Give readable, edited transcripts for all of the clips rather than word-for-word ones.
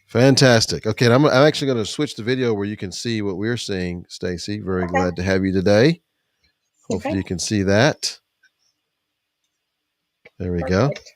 Fantastic. Okay, and I'm actually going to switch the video where you can see what we're seeing, Stacy. Very Okay. glad to have you today. Hopefully Okay. you can see that. There we go. Perfect.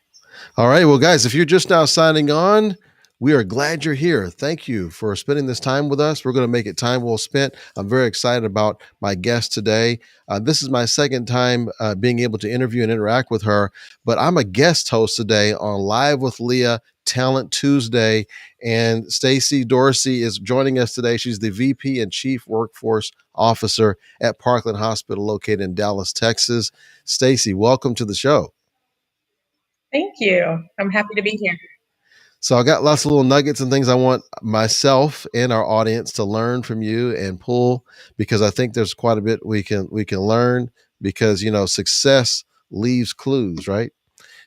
All right. Well, guys, if you're just now signing on, we are glad you're here. Thank you for spending this time with us. We're going to make it time well spent. I'm very excited about my guest today. This is my second time being able to interview and interact with her, but I'm a guest host today on Live with Leah Talent Tuesday. And Stacy Dorsey is joining us today. She's the VP and Chief Workforce Officer at Parkland Hospital located in Dallas, Texas. Stacy, welcome to the show. Thank you. I'm happy to be here. So I got lots of little nuggets and things I want myself and our audience to learn from you and pull, because I think there's quite a bit we can learn, because success leaves clues, right?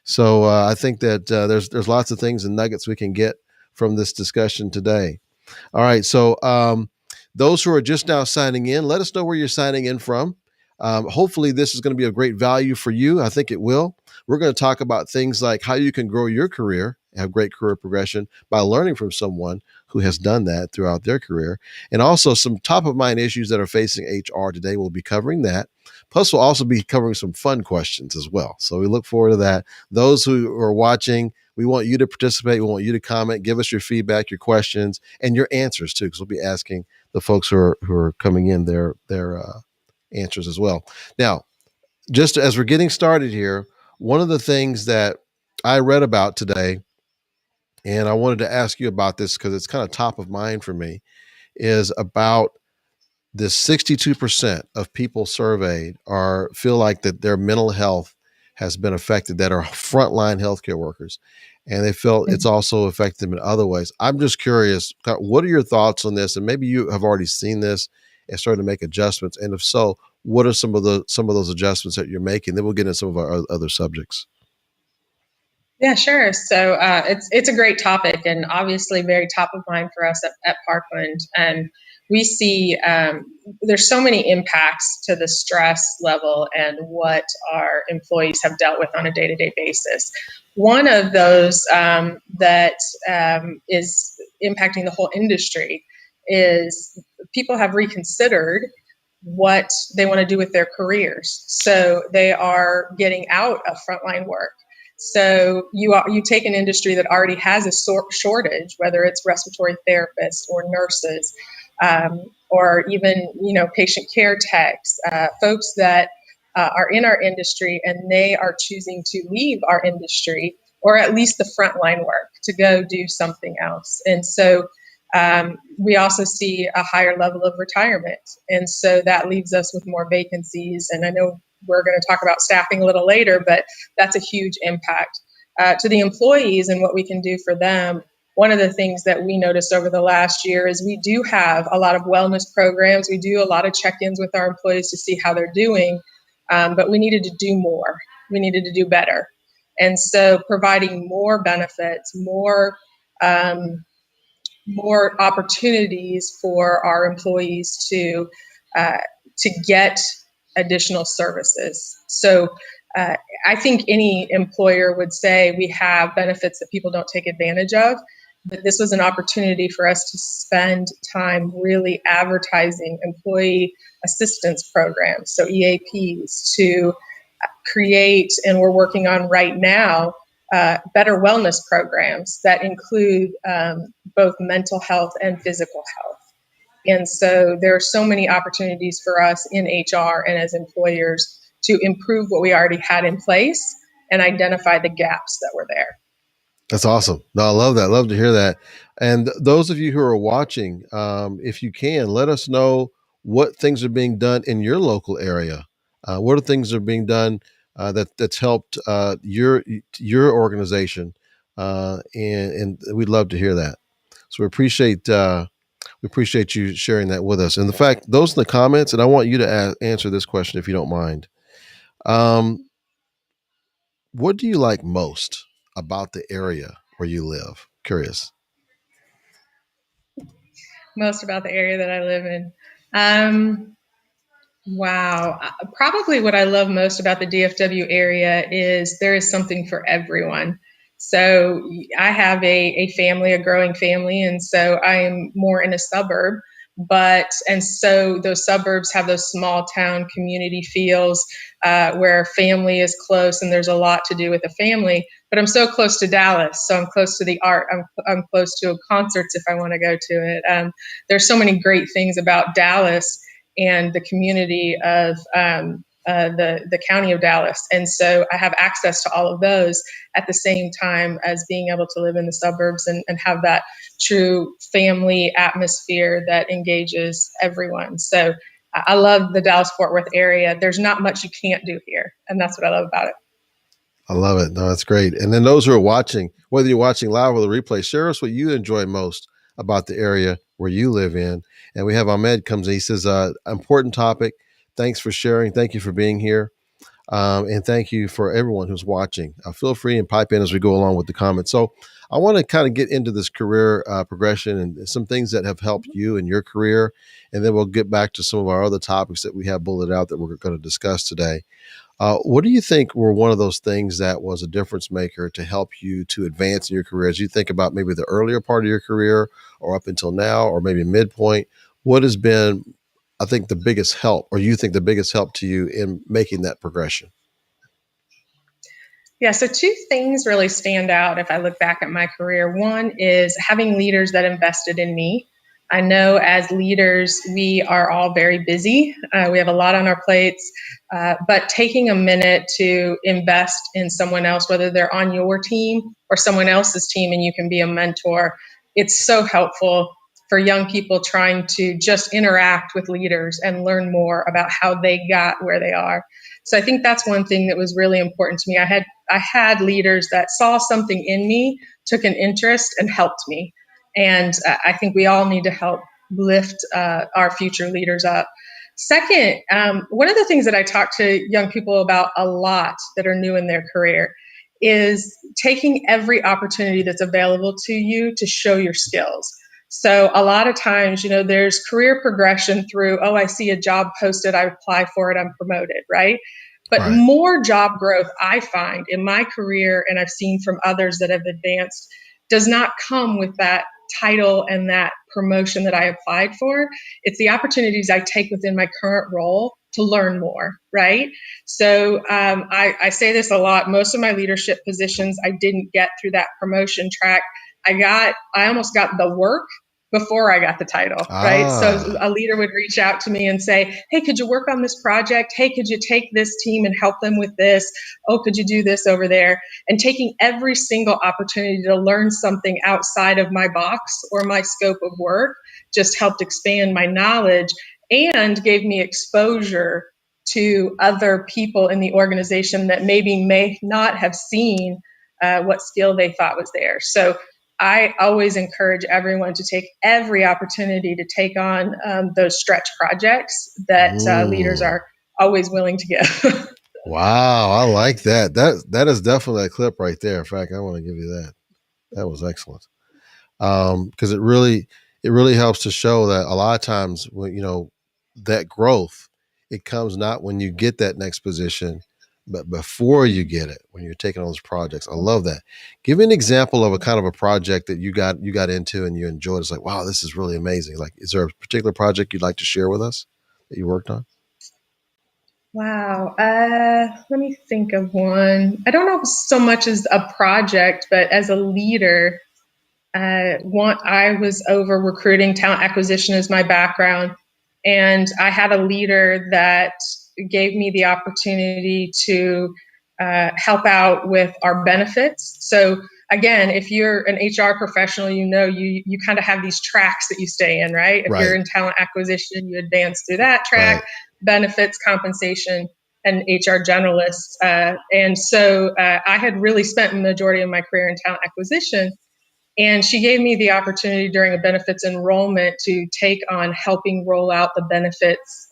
So I think that there's lots of things and nuggets we can get from this discussion today. All right. So those who are just now signing in, let us know where you're signing in from. Hopefully, this is going to be a great value for you. I think it will. We're going to talk about things like how you can grow your career, have great career progression by learning from someone who has done that throughout their career. And also some top of mind issues that are facing HR today. We'll be covering that. Plus, we'll also be covering some fun questions as well. So we look forward to that. Those who are watching, we want you to participate. We want you to comment, give us your feedback, your questions, and your answers too, because we'll be asking the folks who are coming in their answers as well. Now, just as we're getting started here, one of the things that I read about today, and I wanted to ask you about this because it's kind of top of mind for me, is about this 62% of people surveyed feel like that their mental health has been affected, that are frontline healthcare workers, and they feel it's also affected them in other ways. I'm just curious, what are your thoughts on this? And maybe you have already seen this and started to make adjustments. And if so, what are some of those adjustments that you're making? Then we'll get into some of our other subjects. Yeah, sure. So it's a great topic, and obviously very top of mind for us at Parkland. And we see there's so many impacts to the stress level and what our employees have dealt with on a day-to-day basis. One of those that is impacting the whole industry is people have reconsidered what they want to do with their careers. So they are getting out of frontline work. So you take an industry that already has a shortage, whether it's respiratory therapists or nurses, or even patient care techs, folks that are in our industry, and they are choosing to leave our industry, or at least the frontline work, to go do something else. And so we also see a higher level of retirement, and so that leaves us with more vacancies. And I know we're going to talk about staffing a little later, but that's a huge impact to the employees and what we can do for them. One of the things that we noticed over the last year is we do have a lot of wellness programs. We do a lot of check-ins with our employees to see how they're doing, but we needed to do more. We needed to do better. And so providing more benefits, more opportunities for our employees to get additional services. So I think any employer would say we have benefits that people don't take advantage of, but this was an opportunity for us to spend time really advertising employee assistance programs, so EAPs, to create, and we're working on right now, better wellness programs that include both mental health and physical health. And so there are so many opportunities for us in HR and as employers to improve what we already had in place and identify the gaps that were there. That's awesome. No, I love that. I love to hear that. And those of you who are watching, if you can, let us know what things are being done in your local area. What are things that are being done that's helped your organization, and we'd love to hear that. So we appreciate you sharing that with us. And the fact, those in the comments, and I want you to answer this question if you don't mind. What do you like most about the area where you live? Curious. Most about the area that I live in. Wow. Probably what I love most about the DFW area is there is something for everyone. So I have a family, a growing family, and so I am more in a suburb. And so those suburbs have those small town community feels where family is close and there's a lot to do with a family. But I'm so close to Dallas, so I'm close to the art. I'm close to concerts if I want to go to it. There's so many great things about Dallas and the community of the county of Dallas, and so I have access to all of those at the same time as being able to live in the suburbs and have that true family atmosphere that engages everyone. So I love the Dallas Fort Worth area. There's not much you can't do here, and that's what I love about it. I love it. No, that's great. And then those who are watching, whether you're watching live or the replay, share us what you enjoy most about the area where you live in. And we have Ahmed comes in. He says, important topic. Thanks for sharing. Thank you for being here. And thank you for everyone who's watching. Feel free and pipe in as we go along with the comments. So I want to kind of get into this career progression and some things that have helped you in your career. And then we'll get back to some of our other topics that we have bulleted out that we're going to discuss today. What do you think were one of those things that was a difference maker to help you to advance in your career? As you think about maybe the earlier part of your career or up until now, or maybe midpoint, what has been, I think, the biggest help, or you think the biggest help to you in making that progression? Yeah, so two things really stand out if I look back at my career. One is having leaders that invested in me. I know as leaders, we are all very busy. We have a lot on our plates, but taking a minute to invest in someone else, whether they're on your team or someone else's team, and you can be a mentor, it's so helpful for young people trying to just interact with leaders and learn more about how they got where they are. So I think that's one thing that was really important to me. I had leaders that saw something in me, took an interest, and helped me. And I think we all need to help lift our future leaders up. Second, one of the things that I talk to young people about a lot that are new in their career is taking every opportunity that's available to you to show your skills. So a lot of times, there's career progression through, oh, I see a job posted, I apply for it, I'm promoted, right? But Right. more job growth, I find in my career, and I've seen from others that have advanced, does not come with that title and that promotion that I applied for. It's the opportunities I take within my current role to learn more, right? So I say this a lot. Most of my leadership positions I didn't get through that promotion track. I almost got the work before I got the title, right? So a leader would reach out to me and say, hey, could you work on this project? Hey, could you take this team and help them with this? Oh, could you do this over there? And taking every single opportunity to learn something outside of my box or my scope of work just helped expand my knowledge and gave me exposure to other people in the organization that maybe may not have seen what skill they thought was there. So I always encourage everyone to take every opportunity to take on those stretch projects that leaders are always willing to give. Wow, I like that. That is definitely a clip right there. In fact, I want to give you that. That was excellent. Because it really helps to show that a lot of times when that growth, it comes not when you get that next position, but before you get it, when you're taking on those projects. I love that. Give me an example of a kind of a project that you got into and you enjoyed. It's like, wow, this is really amazing. Like, is there a particular project you'd like to share with us that you worked on? Wow. Let me think of one. I don't know so much as a project, but as a leader, I was over recruiting, talent acquisition is my background, and I had a leader that gave me the opportunity to help out with our benefits. So again, if you're an HR professional, you kind of have these tracks that you stay in, right? If you're Right. in talent acquisition, you advance through that track, Right. benefits, compensation, and HR generalists. And so I had really spent the majority of my career in talent acquisition. And she gave me the opportunity during a benefits enrollment to take on helping roll out the benefits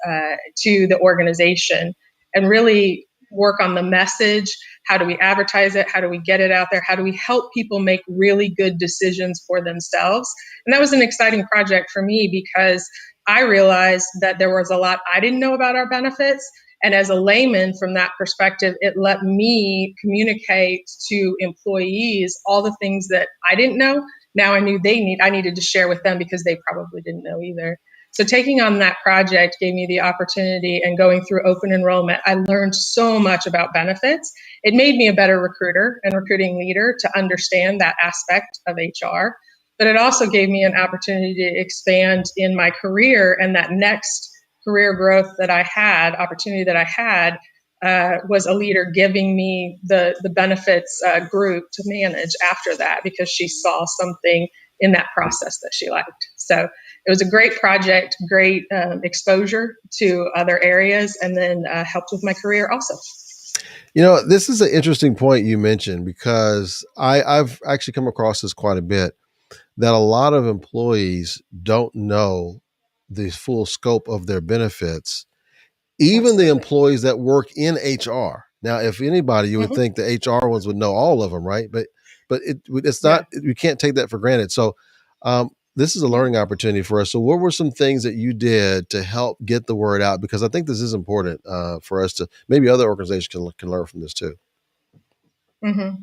to the organization and really work on the message. How do we advertise it? How do we get it out there? How do we help people make really good decisions for themselves? And that was an exciting project for me because I realized that there was a lot I didn't know about our benefits. And as a layman, from that perspective, it let me communicate to employees all the things that I didn't know. Now I knew I needed to share with them because they probably didn't know either. So taking on that project gave me the opportunity, and going through open enrollment, I learned so much about benefits. It made me a better recruiter and recruiting leader to understand that aspect of HR. But it also gave me an opportunity to expand in my career, and that next career growth that I had, opportunity that I had, was a leader giving me the benefits group to manage after that, because she saw something in that process that she liked. So it was a great project, great exposure to other areas, and then helped with my career also. This is an interesting point you mentioned, because I've actually come across this quite a bit, that a lot of employees don't know the full scope of their benefits, even the Absolutely. employees that work in HR. Now, if anybody, you would Mm-hmm. think the HR ones would know all of them, right? But it's Yeah. not. We can't take that for granted. So, this is a Yeah. learning opportunity for us. So, what were some things that you did to help get the word out? Because I think this is important for us to, maybe other organizations can learn from this too. Mm-hmm.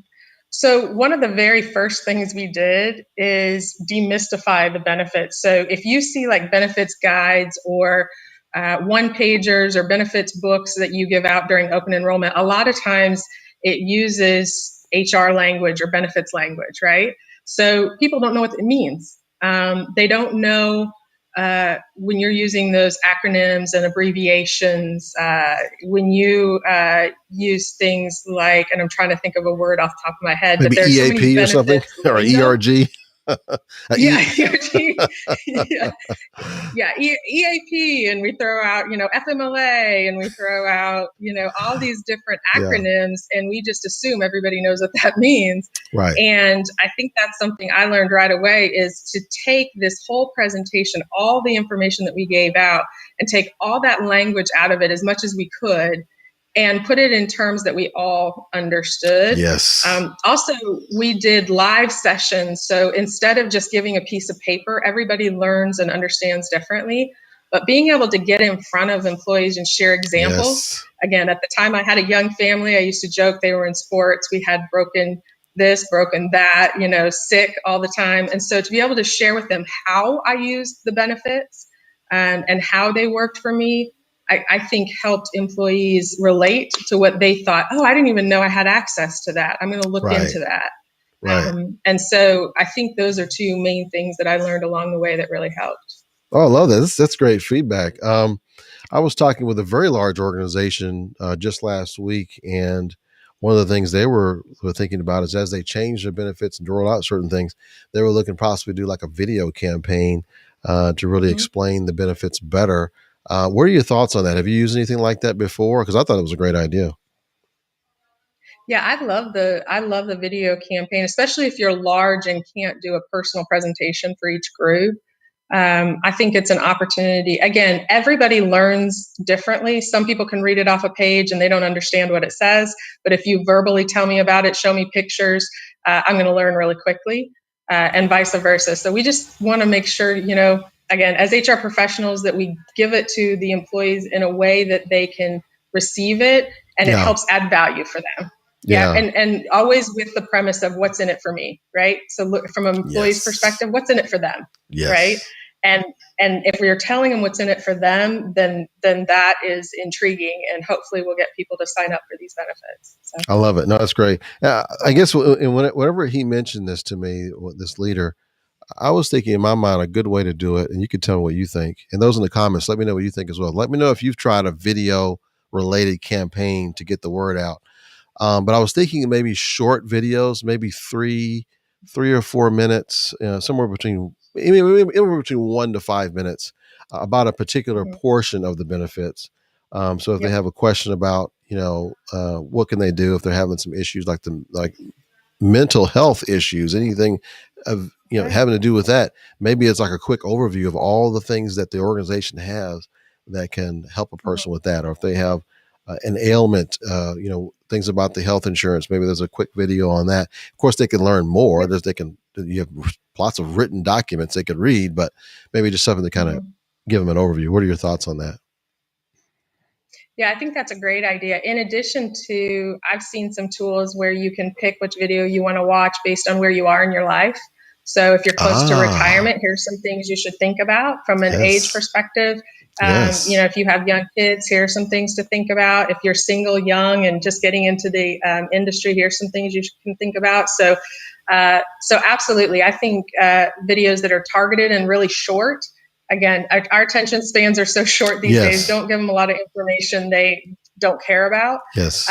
So, one of the very first things we did is demystify the benefits. So, if you see like benefits guides or one pagers or benefits books that you give out during open enrollment, a lot of times it uses HR language or benefits language, right? So, people don't know what it means. They don't know when you're using those acronyms and abbreviations, when you use things like, and I'm trying to think of a word off the top of my head, but Maybe there's so many EAP or something, benefits or lingo. ERG. Yeah, yeah, yeah, EAP, and we throw out, FMLA, and we throw out, all these different Yeah. acronyms, and we just assume everybody knows what that means. Right. And I think that's something I learned right away, is to take this whole presentation, all the information that we gave out, and take all that language out of it as much as we could, and put it in terms that we all understood. Yes. Also, we did live sessions. So instead of just giving a piece of paper, everybody learns and understands differently. But being able to get in front of employees and share examples. Yes. Again, at the time I had a young family, I used to joke they were in sports. We had broken this, broken that, sick all the time. And so to be able to share with them how I used the benefits and how they worked for me, I think helped employees relate to what they thought. Oh, I didn't even know I had access to that. I'm going to look Right. into that. Right. And so I think those are two main things that I learned along the way that really helped. Oh, I love that. That's great feedback. I was talking with a very large organization just last week, and one of the things they were thinking about is, as they change their benefits and roll out certain things, they were looking possibly do like a video campaign to really Mm-hmm. explain the benefits better. What are your thoughts on that? Have you used anything like that before? Because I thought it was a great idea. Yeah, I love the video campaign, especially if you're large and can't do a personal presentation for each group. I think it's an opportunity. Again, everybody learns differently. Some people can read it off a page and they don't understand what it says. But if you verbally tell me about it, show me pictures, I'm going to learn really quickly, and vice versa. So we just want to make sure, again, as HR professionals, that we give it to the employees in a way that they can receive it and it Yeah. helps add value for them. Yeah, Yeah. and always with the premise of what's in it for me, right? So look from an employee's Yes. perspective, what's in it for them, right? Yes. And and if we're telling them what's in it for them, then that is intriguing, and hopefully we'll get people to sign up for these benefits. So. I love it. No, that's great. I guess whenever he mentioned this to me, this leader, I was thinking in my mind a good way to do it, and you can tell me what you think. And those in the comments, let me know what you think as well. Let me know if you've tried a video related campaign to get the word out. But I was thinking maybe short videos, maybe three or 4 minutes, somewhere between anywhere between 1 to 5 minutes, about a particular Mm-hmm. portion of the benefits. So if they Yep. have a question about, what can they do if they're having some issues like mental health issues, anything of Right. having to do with that, maybe it's like a quick overview of all the things that the organization has that can help a person Mm-hmm. with that. Or if they have an ailment, things about the health insurance, maybe there's a quick video on that. Of course they can learn more. Yep. You have lots of written documents they could read, but maybe just something to kind of Mm-hmm. give them an overview. What are your thoughts on that? Yeah, I think that's a great idea. In addition to, I've seen some tools where you can pick which video you want to watch based on where you are in your life. So if you're close to Ah, retirement, here's some things you should think about from an age yes, perspective. yes, If you have young kids, here are some things to think about. If you're single, young, and just getting into the industry, here's some things you can think about. So absolutely, I think videos that are targeted and really short. Again, our attention spans are so short these days. yes, Don't give them a lot of information they don't care about, yes.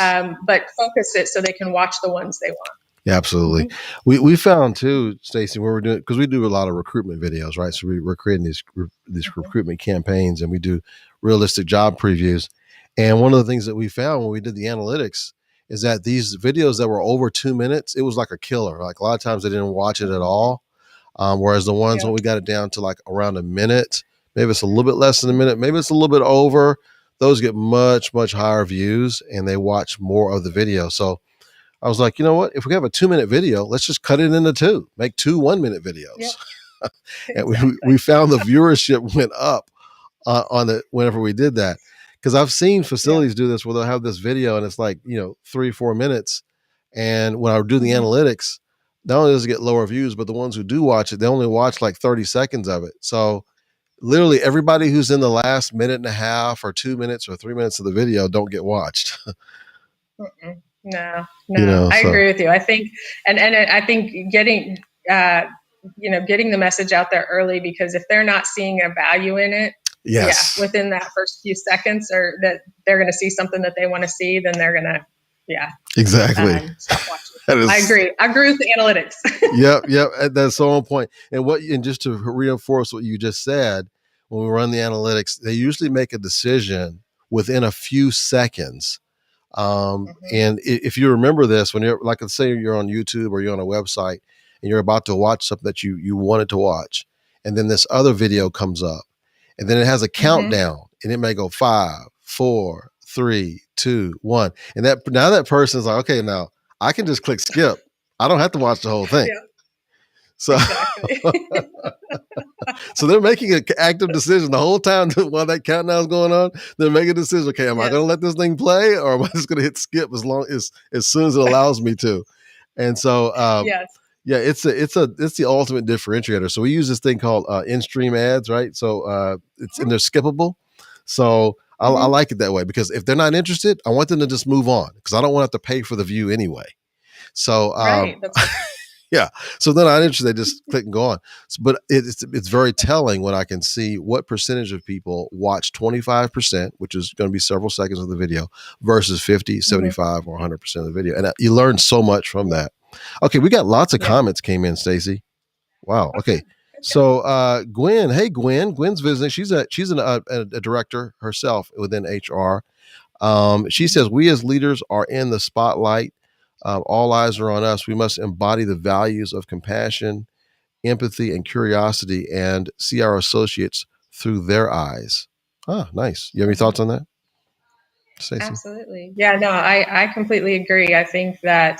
but focus it so they can watch the ones they want. Yeah, absolutely. Mm-hmm. We found too, Stacy, when we're doing, because we do a lot of recruitment videos, right? So we're creating these Mm-hmm. recruitment campaigns, and we do realistic job previews. And one of the things that we found when we did the analytics is that these videos that were over 2 minutes, it was like a killer. Like a lot of times they didn't watch it at all. Whereas the ones Yeah. when we got it down to like around a minute, maybe it's a little bit less than a minute, maybe it's a little bit over, those get much higher views and they watch more of the video. So I was like, you know what? If we have a 2 minute video, let's just cut it into two, make two 1 minute Yeah. videos. And we Exactly. found the viewership went up on it whenever we did that. Because I've seen Yeah. facilities do this where they'll have this video and it's like, 3-4 minutes. And when I do the Mm-hmm. analytics, not only does it get lower views, but the ones who do watch it, they only watch like 30 seconds of it. So literally everybody who's in the last minute and a half or 2 minutes or 3 minutes of the video don't get watched. No, no, I So agree with you. I think, and I think uh, getting the message out there early, because if they're not seeing a value in it, yeah, yes, within that first few seconds, or that they're going to see something that they want to see, then they're going to, yeah, exactly. stop watching. That I is, agree. I agree with the analytics. yep. That's so on point. And just to reinforce what you just said, when we run the analytics, they usually make a decision within a few seconds. Mm-hmm. And if you remember this, when you're like, let's say you're on YouTube or you're on a website and you're about to watch something that you wanted to watch, and then this other video comes up, and then it has a Mm-hmm. countdown, and it may go 5, 4, 3, 2, 1, and that now that person's like, okay, now I can just click skip. I don't have to watch the whole thing. Yeah, So, exactly. so they're making an active decision the whole time while that countdown is going on. They're making a decision. Okay, am I Yes. going to let this thing play, or am I just going to hit skip as soon as it allows me to? And so, Yes. yeah, it's the ultimate differentiator. So we use this thing called in-stream ads, right? So it's and they're skippable. So I Mm-hmm. like it that way because if they're not interested, I want them to just move on because I don't want to have to pay for the view anyway. So Right. That's right. yeah. So then I interested, they just click and go on. But it's very telling when I can see what percentage of people watch 25%, which is going to be several seconds of the video, versus 50, Mm-hmm. 75, or 100% of the video. And you learn so much from Yeah. that. Okay, we got lots of Yeah. comments came in, Stacy. Wow. Oh, Okay. good. Okay. So Gwen, hey Gwen, Gwen's visiting. She's a director herself within HR. She Mm-hmm. says, we as leaders are in the spotlight. All eyes are on us. We must embody the values of compassion, empathy, and curiosity and see our associates through their eyes. Ah, nice. You have any Mm-hmm. thoughts on that, Stacey? Absolutely. Yeah, no, I completely agree. I think that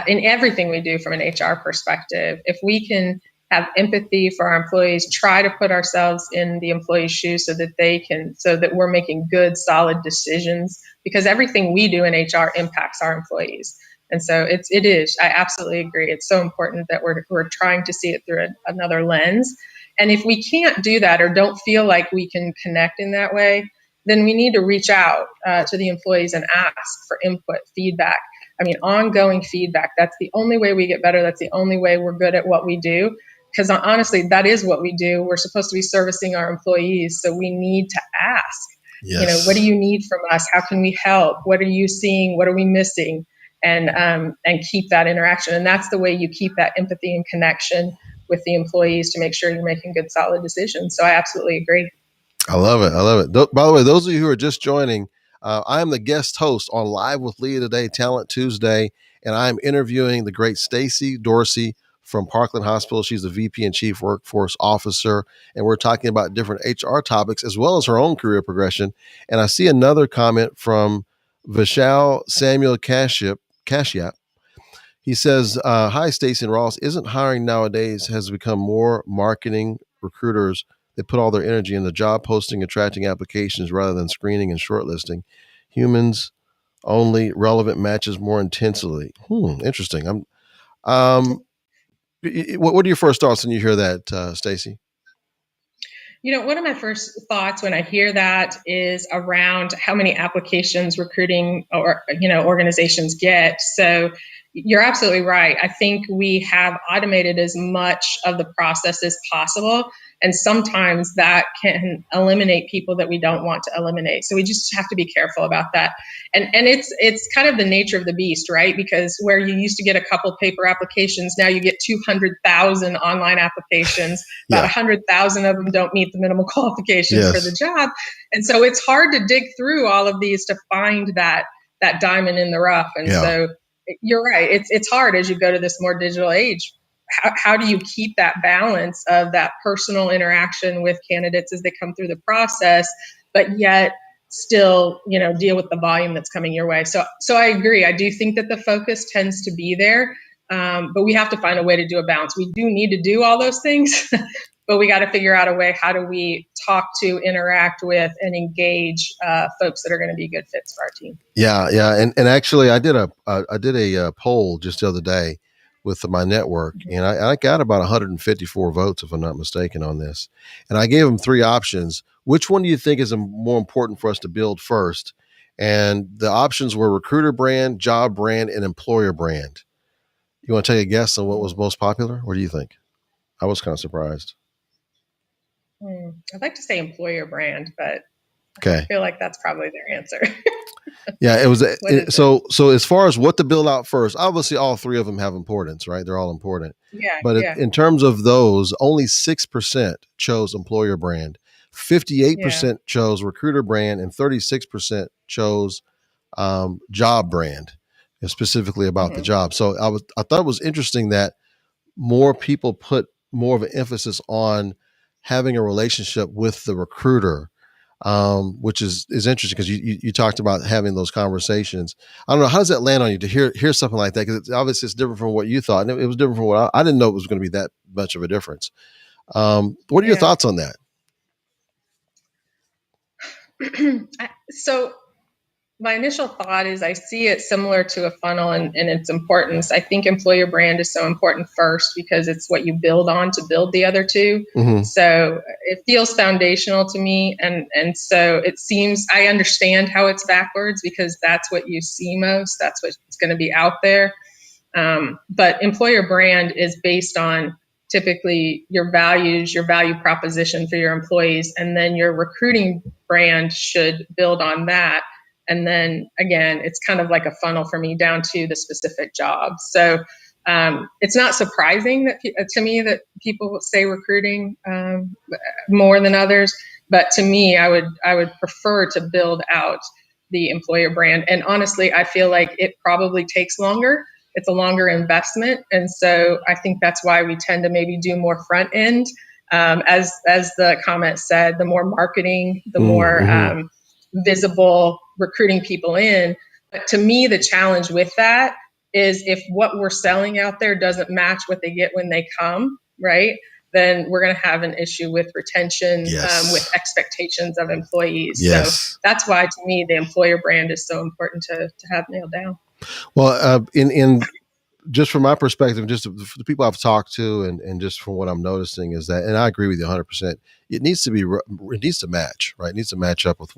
in everything we do from an HR perspective, if we can have empathy for our employees, try to put ourselves in the employee's shoes so that we're making good, solid decisions, because everything we do in HR impacts our employees. And so it is, I absolutely agree. It's so important that we're trying to see it through another lens. And if we can't do that or don't feel like we can connect in that way, then we need to reach out to the employees and ask for input, feedback. I mean, ongoing feedback. That's the only way we get better. That's the only way we're good at what we do. Because honestly, that is what we do. We're supposed to be servicing our employees. So we need to ask, what do Yes. you need from us? How can we help? What are you seeing? What are we missing? And keep that interaction. And that's the way you keep that empathy and connection with the employees to make sure you're making good, solid decisions. So I absolutely agree. I love it. I love it. By the way, those of you who are just joining, I am the guest host on Live with Leah today, Talent Tuesday, and I am interviewing the great Stacy Dorsey from Parkland Hospital. She's the VP and Chief Workforce Officer, and we're talking about different HR topics as well as her own career progression. And I see another comment from Vishal Samuel Kashyap. He says, hi, Stacey and Ross. Isn't hiring nowadays has become more marketing recruiters that put all their energy into job posting, attracting applications rather than screening and shortlisting? humans only relevant matches more intensely. Interesting. What are your first thoughts when you hear that, Stacy? One of my first thoughts when I hear that is around how many applications recruiting or organizations get. So you're absolutely right. I think we have automated as much of the process as possible, and sometimes that can eliminate people that we don't want to eliminate. So we just have to be careful about that. And it's kind of the nature of the beast, right? Because where you used to get a couple paper applications, now you get 200,000 online applications. About Yeah. 100,000 of them don't meet the minimal qualifications for the Yes. job, and so it's hard to dig through all of these to find that diamond in the rough. And Yeah. so you're right. It's hard as you go to this more digital age. How do you keep that balance of that personal interaction with candidates as they come through the process, but yet still, deal with the volume that's coming your way? So I agree. I do think that the focus tends to be there, but we have to find a way to do a balance. We do need to do all those things, but we got to figure out a way. How do we talk to, interact with, and engage folks that are going to be good fits for our team? Yeah, yeah, and actually, I did a poll just the other day with my network, and I got about 154 votes, if I'm not mistaken, on this. And I gave them three options. Which one do you think is more important for us to build first? And the options were recruiter brand, job brand, and employer brand. You want to take a guess on what was most popular? What do you think? I was kind of surprised. I'd like to say employer brand, but Okay. I feel like that's probably their answer. Yeah, it was. So it? as far as what to build out first, obviously all three of them have importance, right? They're all important. Yeah, But yeah, in terms of those, only 6% chose employer brand, 58% chose recruiter brand, and 36% chose job brand, and specifically about the job. So I thought it was interesting that more people put more of an emphasis on having a relationship with the recruiter, which is interesting because you talked about having those conversations. I don't know, how does that land on you to hear something like that? Because obviously it's different from what you thought, and it was different from what I didn't know it was going to be that much of a difference. What are your thoughts on that? So my initial thought is I see it similar to a funnel and its importance. I think employer brand is so important first because it's what you build on to build the other two. Mm-hmm. So it feels foundational to me. And so it seems, I understand how it's backwards because that's what you see most. That's what's going to be out there. But employer brand is based on typically your values, your value proposition for your employees, and then your recruiting brand should build on that. And then again, it's kind of like a funnel for me down to the specific job. So it's not surprising to me that people say recruiting more than others. But to me, I would prefer to build out the employer brand. And honestly, I feel like it probably takes longer. It's a longer investment. And so I think that's why we tend to maybe do more front end. As the comment said, the more marketing, the more visible recruiting people in. But to me, the challenge with that is if what we're selling out there doesn't match what they get when they come, right? Then we're going to have an issue with retention, with expectations of employees. Yes. So that's why, to me, the employer brand is so important to have nailed down. Well, in just from my perspective, just the people I've talked to, and just from what I'm noticing is that, and I agree with you 100%. It needs to match, right? It needs to match up with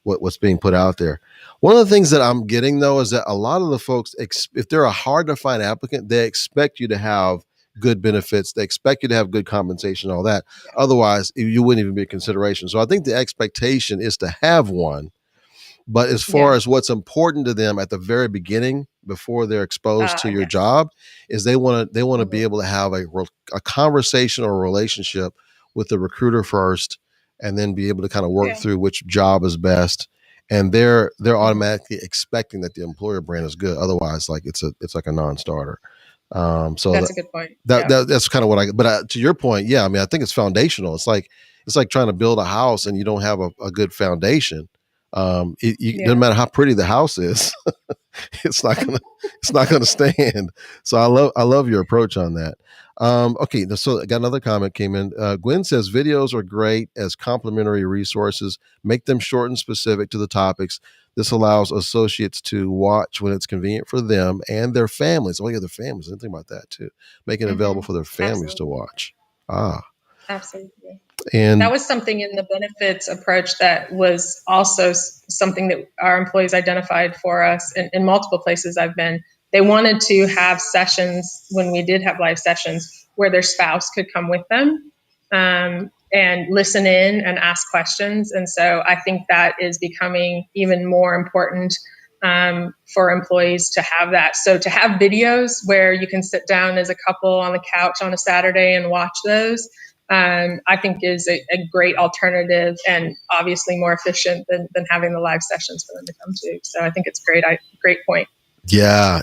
what's being put out there. One of the things that I'm getting though is that a lot of the folks, if they're a hard to find applicant, they expect you to have good benefits. They expect you to have good compensation, all that. Yeah. Otherwise, you wouldn't even be a consideration. So I think the expectation is to have one. But as far as what's important to them at the very beginning, before they're exposed to your job, is they want to be able to have a conversation or a relationship with the recruiter first, and then be able to kind of work through which job is best. And they're automatically expecting that the employer brand is good. Otherwise, like it's like a non-starter. So that's a good point. That's kind of what but to your point, yeah, I mean, I think it's foundational. It's like trying to build a house and you don't have a good foundation. No matter how pretty the house is, it's not gonna stand. So I love your approach on that. Okay, so I got another comment came in. Gwen says videos are great as complementary resources. Make them short and specific to the topics. This allows associates to watch when it's convenient for them and their families. Oh, yeah, their families. I didn't think about that too. Making it available for their families to Absolutely. watch. Ah, Absolutely. That and was something in the benefits approach that was also something that our employees identified for us in multiple places I've been. They wanted to have sessions when we did have live sessions where their spouse could come with them, and listen in and ask questions. And so I think that is becoming even more important, for employees to have that. So to have videos where you can sit down as a couple on the couch on a Saturday and watch those, I think is a great alternative, and obviously more efficient than having the live sessions for them to come to. So I think it's great. Great point. yeah,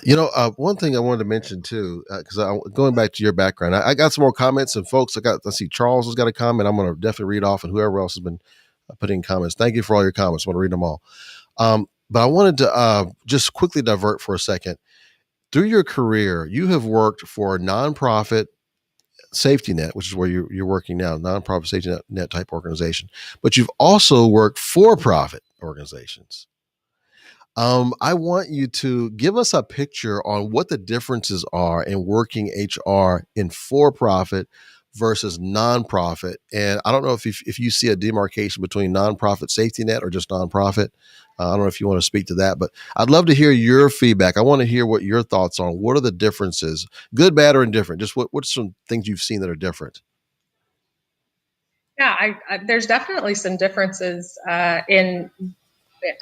one thing I wanted to mention too, because going back to your background, I got some more comments and folks. Let's see, Charles has got a comment. I'm going to definitely read off, and whoever else has been putting comments. Thank you for all your comments. I want to read them all. But I wanted to just quickly divert for a second. Through your career, you have worked for a nonprofit safety net, which is where you're working now, nonprofit safety net type organization. But you've also worked for profit organizations. I want you to give us a picture on what the differences are in working HR in for profit versus nonprofit. And I don't know if you see a demarcation between nonprofit safety net or just nonprofit. I don't know if you want to speak to that, but I'd love to hear your feedback. I want to hear what your thoughts on what are the differences, good, bad, or indifferent. Just what's some things you've seen that are different. Yeah, there's definitely some differences, in,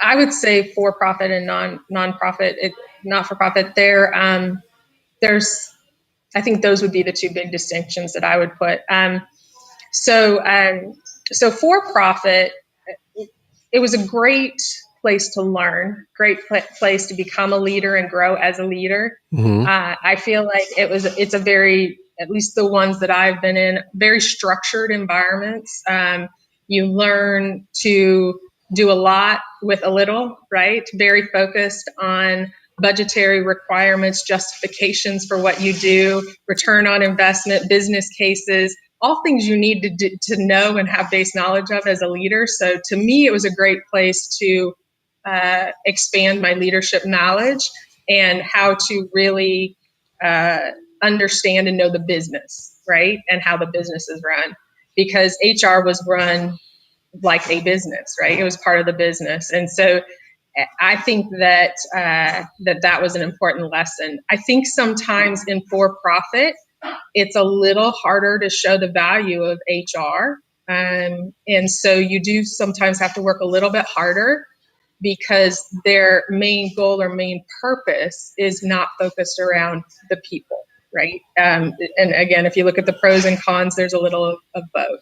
I would say, for profit and nonprofit, not for profit. There's, I think those would be the two big distinctions that I would put. So, so for profit, it was a great place to learn, great place to become a leader and grow as a leader. Mm-hmm. I feel like it's a very, at least the ones that I've been in, very structured environments. You learn to do a lot with a little, right? Very focused on budgetary requirements, justifications for what you do, return on investment, business cases, all things you need to know and have base knowledge of as a leader. So to me, it was a great place to expand my leadership knowledge and how to really understand and know the business, right? And how the business is run. Because HR was run like a business, right? It was part of the business. And so I think that that was an important lesson. I think sometimes in for-profit, it's a little harder to show the value of HR. And so you do sometimes have to work a little bit harder because their main goal or main purpose is not focused around the people, right? And again, if you look at the pros and cons, there's a little of both.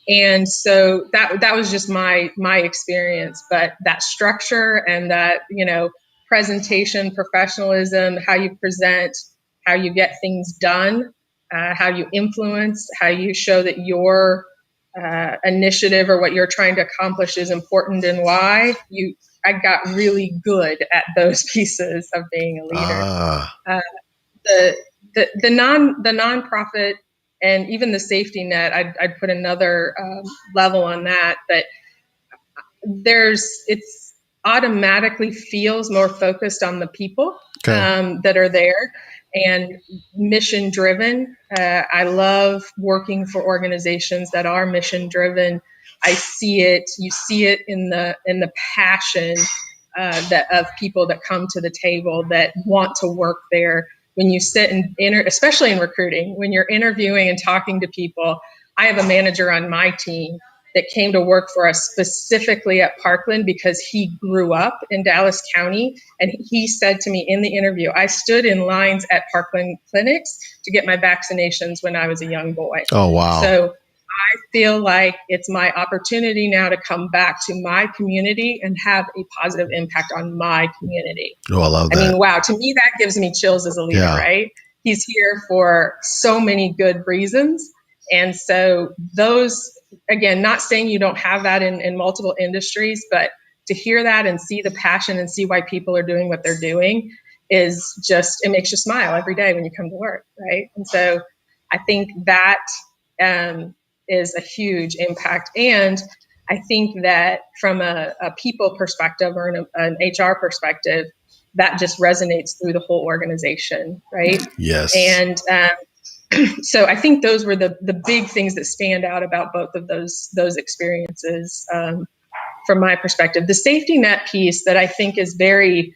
And so that was just my experience. But that structure and that, presentation, professionalism, how you present, how you get things done, how you influence, how you show that your initiative or what you're trying to accomplish is important and why, I got really good at those pieces of being a leader. The the nonprofit and even the safety net, I'd put another level on that. But it's automatically feels more focused on the people that are there and mission driven. I love working for organizations that are mission driven. I see it. You see it in the passion that of people that come to the table that want to work there. When you sit and especially in recruiting, when you're interviewing and talking to people, I have a manager on my team that came to work for us specifically at Parkland because he grew up in Dallas County. And he said to me in the interview, I stood in lines at Parkland clinics to get my vaccinations when I was a young boy. Oh, wow. So I feel like it's my opportunity now to come back to my community and have a positive impact on my community. Oh, I love that. I mean, wow, to me, that gives me chills as a leader, right? He's here for so many good reasons. And so those, again, not saying you don't have that in multiple industries, but to hear that and see the passion and see why people are doing what they're doing is just, it makes you smile every day when you come to work, right? And so I think that is a huge impact. And I think that from a people perspective or an HR perspective, that just resonates through the whole organization, right? Yes. And so I think those were the big things that stand out about both of those experiences from my perspective. The safety net piece that I think is very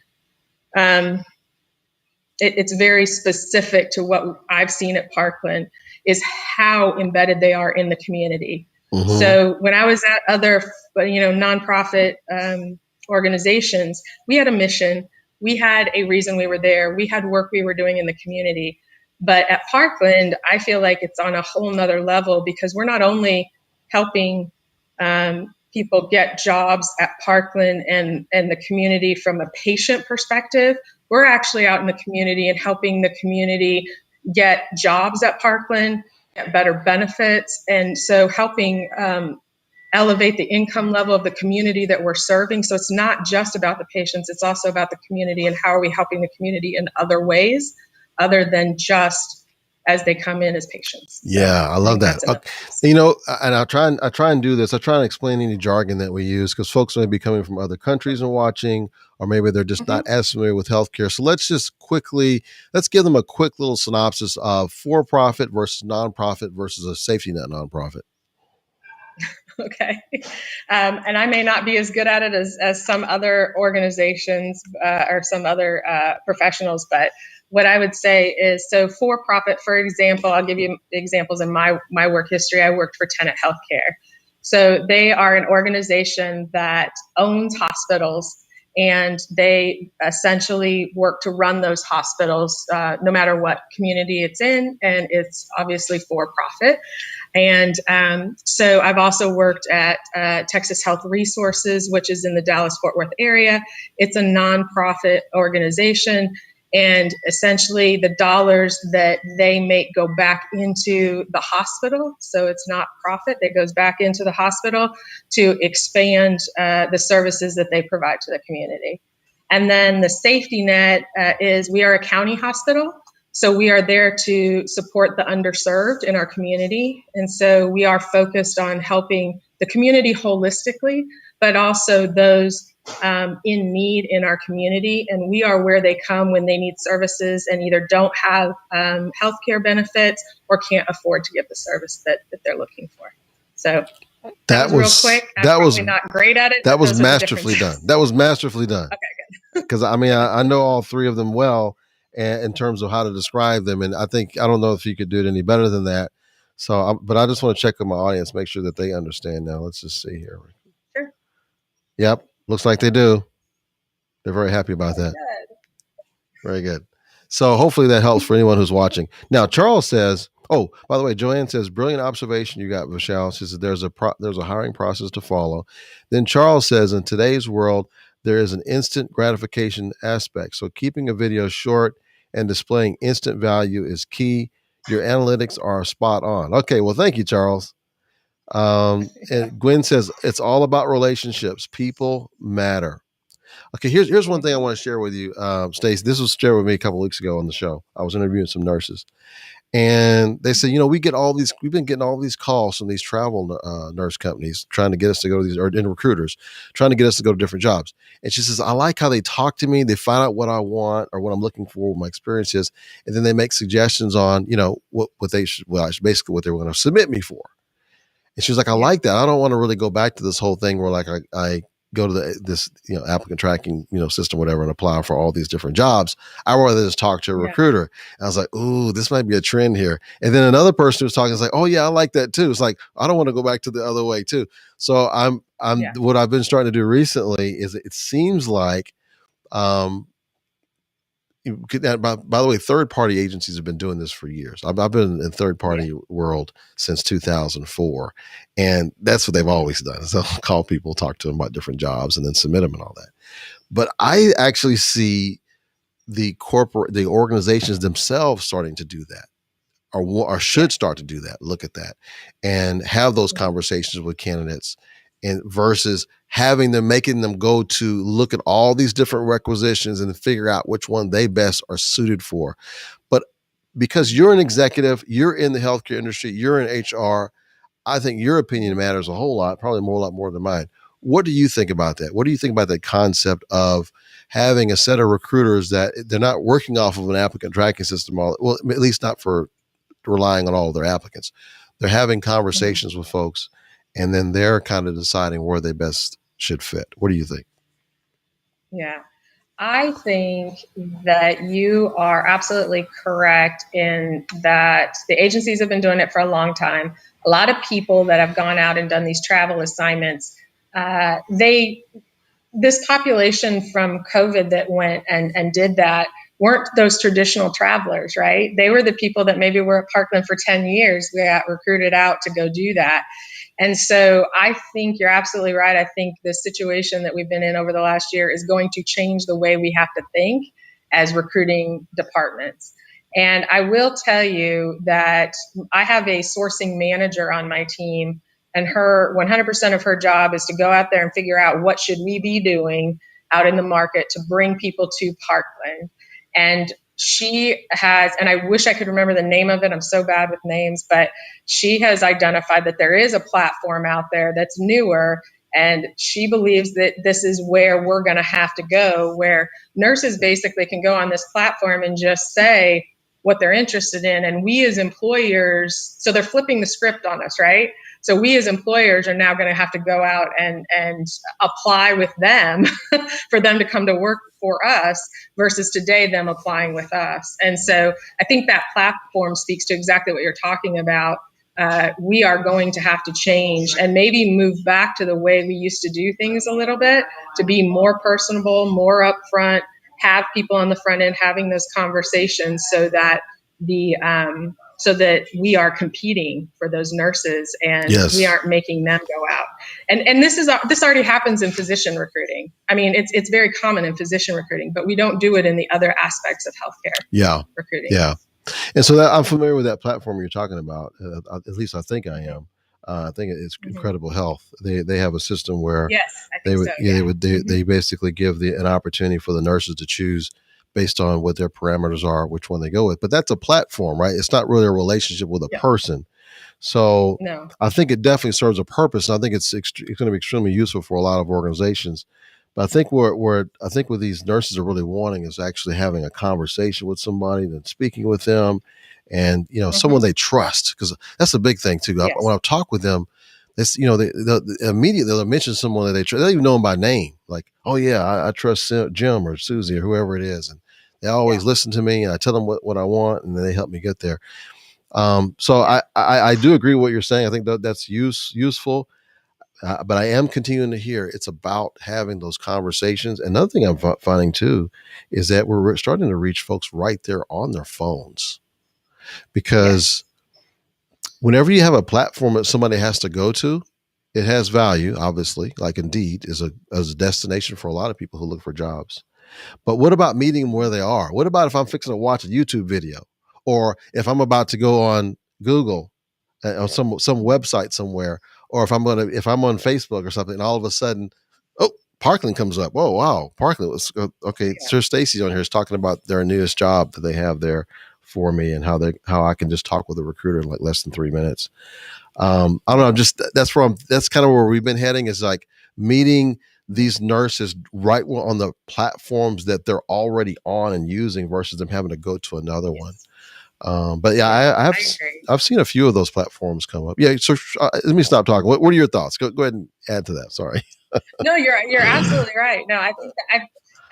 it's very specific to what I've seen at Parkland is how embedded they are in the community. Mm-hmm. So when I was at other, nonprofit organizations, we had a mission, we had a reason we were there, we had work we were doing in the community. But at Parkland, I feel like it's on a whole nother level because we're not only helping people get jobs at Parkland and the community from a patient perspective, we're actually out in the community and helping the community get jobs at Parkland, get better benefits. And so helping elevate the income level of the community that we're serving. So it's not just about the patients, it's also about the community and how are we helping the community in other ways other than just as they come in as patients. Yeah, I love that. And I try and do this. I try and explain any jargon that we use because folks may be coming from other countries and watching, or maybe they're just not as familiar with healthcare. So let's give them a quick little synopsis of for-profit versus nonprofit versus a safety net nonprofit. Okay. And I may not be as good at it as some other organizations or some other professionals, but what I would say is, so for-profit, for example, I'll give you examples in my work history. I worked for Tenet Healthcare. So they are an organization that owns hospitals, and they essentially work to run those hospitals no matter what community it's in, and it's obviously for-profit. And so I've also worked at Texas Health Resources, which is in the Dallas-Fort Worth area. It's a nonprofit organization. And essentially the dollars that they make go back into the hospital. So it's not profit that goes back into the hospital to expand the services that they provide to the community. And then the safety net is we are a county hospital. So we are there to support the underserved in our community. And so we are focused on helping the community holistically, but also those in need in our community. And we are where they come when they need services and either don't have healthcare benefits or can't afford to get the service that they're looking for. So that was real quick. I'm probably not great at it. That was masterfully done. That was masterfully done. Okay, good. Because I know all three of them well, and in terms of how to describe them, and I don't know if you could do it any better than that. So, but I just want to check with my audience, make sure that they understand. Now, let's just see here. Sure. Yep, looks like they do. They're very happy about that. Good. Very good. So hopefully that helps for anyone who's watching. Now, Charles says, oh, by the way, Joanne says, brilliant observation you got, Michelle. She says there's a hiring process to follow. Then Charles says, in today's world, there is an instant gratification aspect. So keeping a video short and displaying instant value is key. Your analytics are spot on. Okay, well, thank you, Charles. And Gwen says, it's all about relationships. People matter. Okay, here's one thing I want to share with you, Stace. This was shared with me a couple of weeks ago on the show. I was interviewing some nurses, and they said, we've been getting all these calls from these travel nurse companies trying to get us to go to these, and recruiters trying to get us to go to different jobs. And she says, I like how they talk to me. They find out what I want or what I'm looking for, what my experience is, and then they make suggestions on, what they should, basically what they were going to submit me for. And she was like, I like that. I don't want to really go back to this whole thing where like I go to this applicant tracking system, whatever, and apply for all these different jobs. I rather just talk to a recruiter. And I was like, ooh, this might be a trend here. And then another person who was talking was like, oh yeah, I like that too. It's like, I don't want to go back to the other way too. So what I've been starting to do recently is it seems like, by the way, third-party agencies have been doing this for years. I've been in third-party world since 2004, and that's what they've always done. So I'll call people, talk to them about different jobs, and then submit them and all that. But I actually see the organizations themselves starting to do that, or should start to do that. Look at that, and have those conversations with candidates, and versus making them go to look at all these different requisitions and figure out which one they best are suited for. But because you're an executive, you're in the healthcare industry, you're in HR, I think your opinion matters a whole lot, probably more, a lot more than mine. What do you think about that? What do you think about that concept of having a set of recruiters that they're not working off of an applicant tracking system? Well, at least not for relying on all of their applicants. They're having Mhm. conversations with folks, and then they're kind of deciding where they best should fit. What do you think? Yeah. I think that you are absolutely correct in that the agencies have been doing it for a long time. A lot of people that have gone out and done these travel assignments, they this population from COVID that went and did that weren't those traditional travelers, right? They were the people that maybe were at Parkland for 10 years. They got recruited out to go do that. And so I think you're absolutely right. I think the situation that we've been in over the last year is going to change the way we have to think as recruiting departments. And I will tell you that I have a sourcing manager on my team, and her 100% of her job is to go out there and figure out what should we be doing out in the market to bring people to Parkland. And she has, and I wish I could remember the name of it, I'm so bad with names, but she has identified that there is a platform out there that's newer, and she believes that this is where we're going to have to go, where nurses basically can go on this platform and just say what they're interested in, and we as employers, so they're flipping the script on us, right? So we as employers are now going to have to go out and apply with them for them to come to work for us versus today them applying with us. And so I think that platform speaks to exactly what you're talking about. We are going to have to change and maybe move back to the way we used to do things a little bit, to be more personable, more upfront, have people on the front end having those conversations so that the so that we are competing for those nurses and we Yes. aren't making them go out. And this already happens in physician recruiting. I mean, it's very common in physician recruiting, but we don't do it in the other aspects of healthcare Yeah. recruiting. Yeah. And so that I'm familiar with that platform you're talking about. At least I think I am. I think it's Mm-hmm. Incredible Health. They have a system where Yes, I they think would so. yeah, Yeah. Mm-hmm. they basically give an opportunity for the nurses to choose based on what their parameters are, which one they go with. But that's a platform, right? It's not really a relationship with a Yeah. person. So No. I think it definitely serves a purpose, and I think it's going to be extremely useful for a lot of organizations. But I think where I think what these nurses are really wanting is actually having a conversation with somebody and speaking with them, and someone Mm-hmm. they trust, because that's a big thing too. Yes. When I talk with them, this they immediately they'll mention someone that they trust. They don't even know them by name, like, oh yeah, I trust Jim or Susie or whoever it is, and they Yeah. always listen to me, and I tell them what I want, and then they help me get there. So Yeah. I do agree with what you're saying. I think that's useful, but I am continuing to hear it's about having those conversations. Another thing I'm finding too is that we're starting to reach folks right there on their phones, Yes. because whenever you have a platform that somebody has to go to, it has value, obviously. Like Indeed is a destination for a lot of people who look for jobs. But what about meeting them where they are? What about if I'm fixing to watch a YouTube video, or if I'm about to go on Google on some website somewhere, or if I'm on Facebook or something, and all of a sudden, oh, Parkland comes up. Whoa, wow, Parkland was okay. Yeah. Sir Stacy on here is talking about their newest job that they have there for me, and how I can just talk with a recruiter in like less than 3 minutes. I don't know. Just that's kind of where we've been heading, is like meeting these nurses right on the platforms that they're already on and using versus them having to go to another one. Yes. But yeah, Yeah. I have I agree. I've seen a few of those platforms come up. Yeah. So let me stop talking. What are your thoughts? Go ahead and add to that. Sorry. No, you're absolutely right. No, I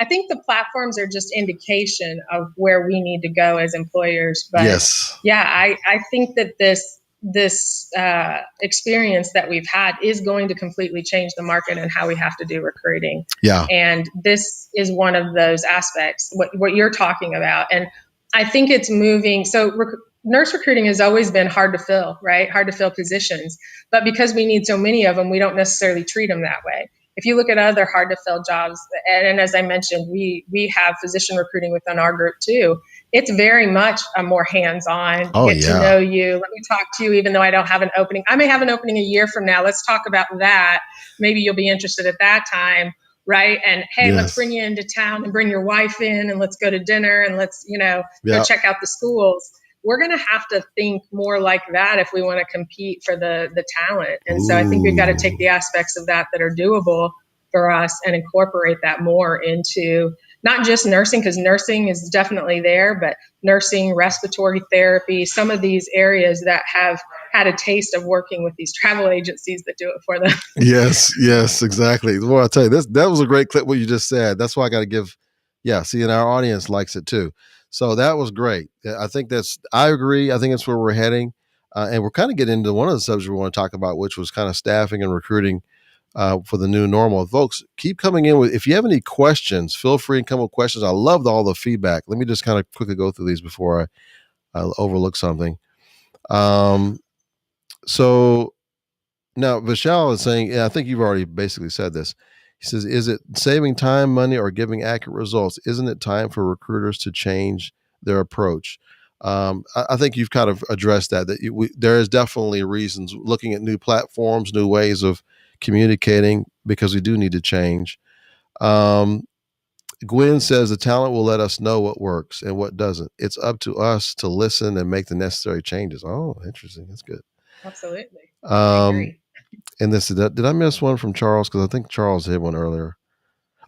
think the platforms are just indication of where we need to go as employers. But Yes. yeah, I think that this experience that we've had is going to completely change the market and how we have to do recruiting. Yeah. And this is one of those aspects, what you're talking about. And I think it's moving. So nurse recruiting has always been hard to fill, right? Hard to fill positions. But because we need so many of them, we don't necessarily treat them that way. If you look at other hard to fill jobs, and as I mentioned, we have physician recruiting within our group too. It's very much a more hands-on, Oh get to yeah. know you, let me talk to you, even though I don't have an opening. I may have an opening a year from now. Let's talk about that. Maybe you'll be interested at that time, right? And hey, let's bring Yes. you into town and bring your wife in and let's go to dinner and let's, go Yeah. check out the schools. we're going to have to think more like that if we want to compete for the talent. And so I think we've got to take the aspects of that are doable for us and incorporate that more into not just nursing, because nursing is definitely there, but nursing, respiratory therapy, some of these areas that have had a taste of working with these travel agencies that do it for them. Yes, exactly. Well, I'll tell you, that was a great clip, what you just said. That's why I got to give, see, and our audience likes it too. So that was great. I think I agree. I think that's where we're heading. And we're kind of getting into one of the subjects we want to talk about, which was kind of staffing and recruiting for the new normal. Folks, keep coming in if you have any questions, feel free and come with questions. I loved all the feedback. Let me just kind of quickly go through these before I overlook something. So now Vishal is saying, I think you've already basically said this. He says, is it saving time, money, or giving accurate results? Isn't it time for recruiters to change their approach? I think you've kind of addressed that there is definitely reasons, looking at new platforms, new ways of communicating, because we do need to change. Gwen says the talent will let us know what works and what doesn't. It's up to us to listen and make the necessary changes. Oh, interesting. That's good. Absolutely. I agree. And this, did I miss one from Charles? Because I think Charles hit one earlier.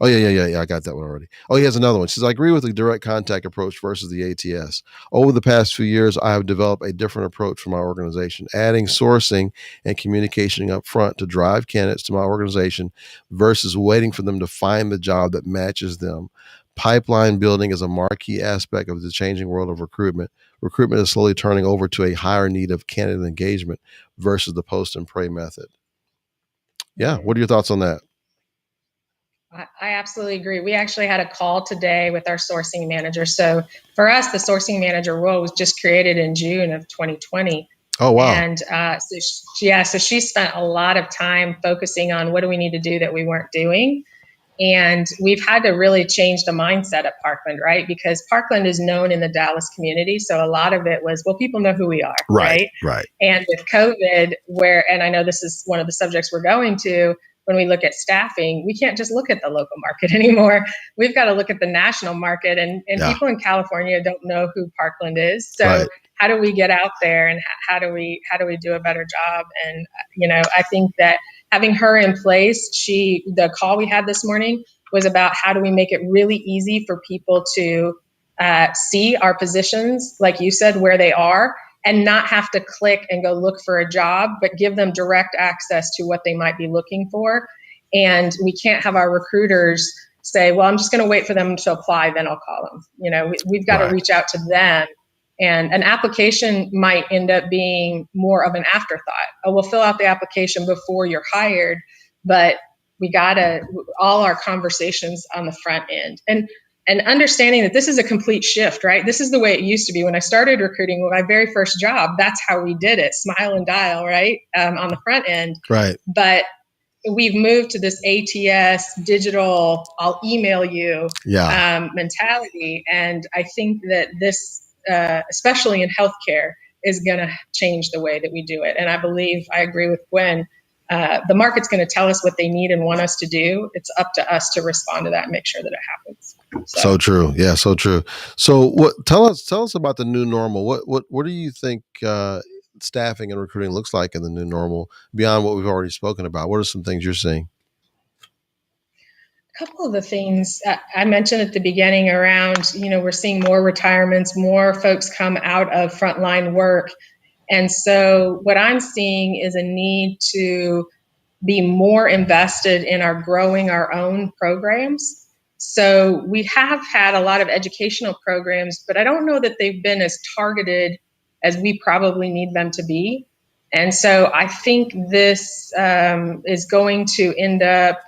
Oh, yeah. I got that one already. Oh, he has another one. She says, I agree with the direct contact approach versus the ATS. Over the past few years, I have developed a different approach for my organization, adding sourcing and communication up front to drive candidates to my organization versus waiting for them to find the job that matches them. Pipeline building is a marquee aspect of the changing world of recruitment. Recruitment is slowly turning over to a higher need of candidate engagement versus the post and pray method. Yeah. What are your thoughts on that? I absolutely agree. We actually had a call today with our sourcing manager. So for us, the sourcing manager role was just created in June of 2020. Oh, wow. And so she spent a lot of time focusing on what do we need to do that we weren't doing. And we've had to really change the mindset at Parkland, right? Because Parkland is known in the Dallas community. So a lot of it was, well, people know who we are, right? Right. And with COVID, and I know this is one of the subjects we're going to, when we look at staffing, we can't just look at the local market anymore. We've got to look at the national market, and people in California don't know who Parkland is. So how do we get out there, and how do we do a better job? And I think that having her in place, the call we had this morning was about how do we make it really easy for people to see our positions, like you said, where they are, and not have to click and go look for a job, but give them direct access to what they might be looking for. And we can't have our recruiters say, well, I'm just going to wait for them to apply, then I'll call them. We've got to reach out to them. And an application might end up being more of an afterthought. Oh, we'll fill out the application before you're hired, but we got to, all our conversations on the front end. And understanding that this is a complete shift, right? This is the way it used to be. When I started recruiting, my very first job, that's how we did it. Smile and dial, right? On the front end. Right. But we've moved to this ATS, digital, I'll email you mentality. And I think that this, especially in healthcare, is going to change the way that we do it. And I agree with Gwen. The market's going to tell us what they need and want us to do. It's up to us to respond to that and make sure that it happens. So true. Yeah, so true. So tell us about the new normal. What do you think staffing and recruiting looks like in the new normal beyond what we've already spoken about? What are some things you're seeing? A couple of the things I mentioned at the beginning around, we're seeing more retirements, more folks come out of frontline work. And so what I'm seeing is a need to be more invested in growing our own programs. So we have had a lot of educational programs, but I don't know that they've been as targeted as we probably need them to be. And so I think this is going to end up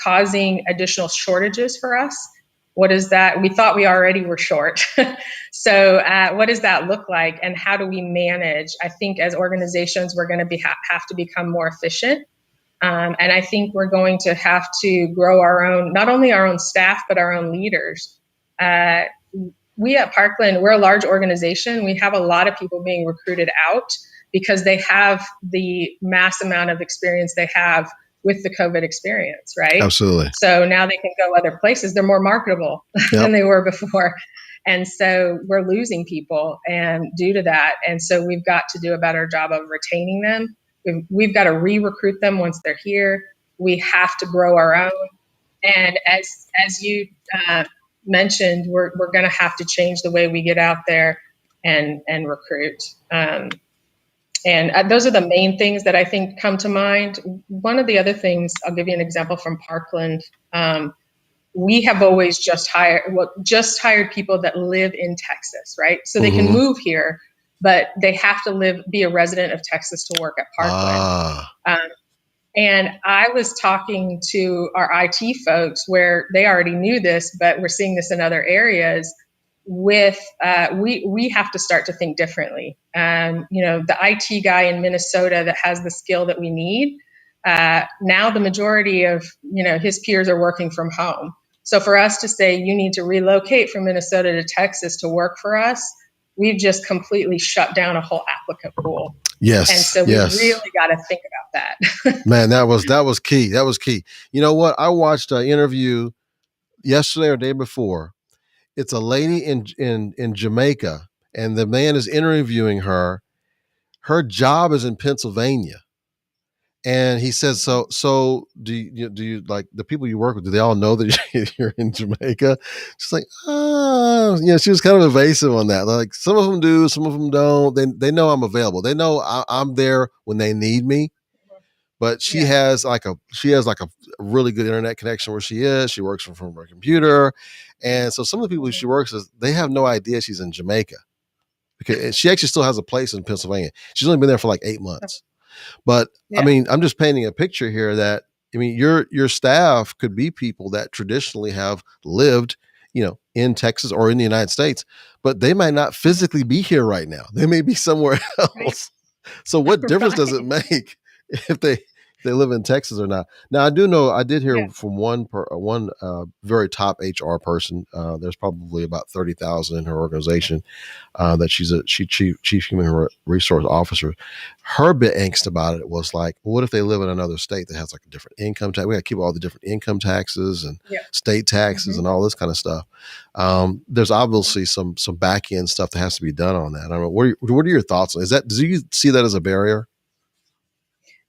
causing additional shortages for us. What is that? We thought we already were short. So what does that look like, and how do we manage? I think as organizations, we're going to have to become more efficient. And I think we're going to have to grow not only our own staff, but our own leaders. We at Parkland, we're a large organization. We have a lot of people being recruited out because they have the mass amount of experience they have with the COVID experience, right? Absolutely. So now they can go other places. They're more marketable than they were before. And so we're losing people and due to that. And so we've got to do a better job of retaining them. We've got to re-recruit them once they're here. We have to grow our own. And as you mentioned, we're going to have to change the way we get out there and recruit. And those are the main things that I think come to mind. One of the other things, I'll give you an example from Parkland. We have always just hired people that live in Texas, right? So they can move here, but they have to be a resident of Texas to work at Parkland. And I was talking to our IT folks where they already knew this, but we're seeing this in other areas. We have to start to think differently. The IT guy in Minnesota that has the skill that we need, now the majority of his peers are working from home. So for us to say you need to relocate from Minnesota to Texas to work for us, we've just completely shut down a whole applicant pool. Yes. And so we really got to think about that. Man, that was key. That was key. You know what? I watched an interview yesterday or day before. It's a lady in Jamaica, and the man is interviewing her. Her job is in Pennsylvania. And he says, so do you like the people you work with? Do they all know that you're in Jamaica? She's like, she was kind of evasive on that. Like some of them do, some of them don't. They know I'm available. They know I'm there when they need me. But she has like a really good internet connection where she is. She works from her computer, and so some of the people she works with, they have no idea she's in Jamaica because she actually still has a place in Pennsylvania. She's only been there for like 8 months. But I mean, I'm just painting a picture here that, I mean, your staff could be people that traditionally have lived, in Texas or in the United States, but they might not physically be here right now. They may be somewhere else. Right. So what difference does it make if they live in Texas or not? Now, I did hear from one very top HR person. There's probably about 30,000 in her organization. That she's chief human resource officer. Her bit angst about it was like, well, what if they live in another state that has like a different income tax? We got to keep all the different income taxes and state taxes and all this kind of stuff. There's obviously some back end stuff that has to be done on that. I don't know. What are your thoughts on that? Do you see that as a barrier?